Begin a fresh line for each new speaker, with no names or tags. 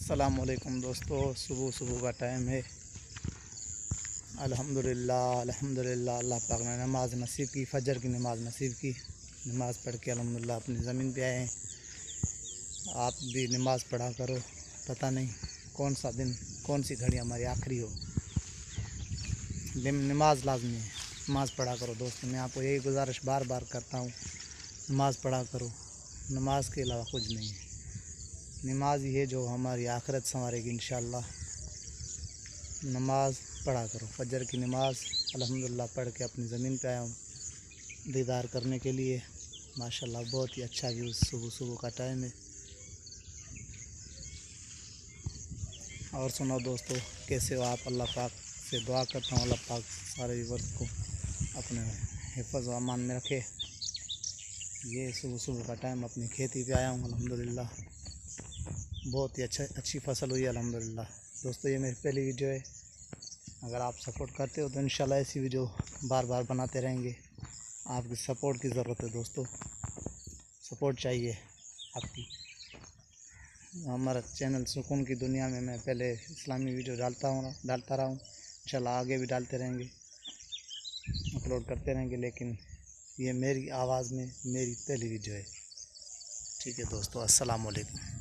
अस्सलाम वालेकुम दोस्तों, सुबह सुबह का टाइम है। अल्हम्दुलिल्लाह अल्हम्दुलिल्लाह, अल्लाह पाक ने नमाज नसीब की, फ़जर की नमाज नसीब की। नमाज़ पढ़ के अल्हम्दुलिल्लाह अपनी ज़मीन पे आए हैं। आप भी नमाज़ पढ़ा करो, पता नहीं कौन सा दिन, कौन सी घड़ी हमारी आखिरी हो। नमाज लाजमी है, नमाज़ पढ़ा करो दोस्तों। मैं आपको यही गुजारिश बार बार करता हूँ, नमाज़ पढ़ा करो। नमाज के अलावा कुछ नहीं है। नमाज ही है जो हमारी आखिरत संवारेगी इंशाअल्लाह। नमाज पढ़ा करो, फ़जर की नमाज अल्हम्दुलिल्लाह पढ़ के अपनी ज़मीन पे आया हूँ दीदार करने के लिए। माशाअल्लाह बहुत ही अच्छा व्यू, सुबह सुबह का टाइम है। और सुनो दोस्तों, कैसे हो आप? अल्लाह पाक से दुआ करता हूँ, अल्लाह पाक सारे वर्ष को अपने हिफ़्ज़ व अमान में रखे। ये सुबह सुबह का टाइम अपनी खेती पे आया हूँ अल्हम्दुलिल्लाह। बहुत ही अच्छी फ़सल हुई है अल्हम्दुलिल्लाह। दोस्तों ये मेरी पहली वीडियो है, अगर आप सपोर्ट करते हो तो इंशाल्लाह ऐसी वीडियो बार बार बनाते रहेंगे। आपकी सपोर्ट की ज़रूरत है दोस्तों, सपोर्ट चाहिए आपकी। हमारा चैनल सुकून की दुनिया में मैं पहले इस्लामी वीडियो डालता रहा हूँ, इंशाल्लाह आगे भी डालते रहेंगे, अपलोड करते रहेंगे। लेकिन ये मेरी आवाज़ में मेरी पहली वीडियो है। ठीक है दोस्तों, अस्सलाम वालेकुम।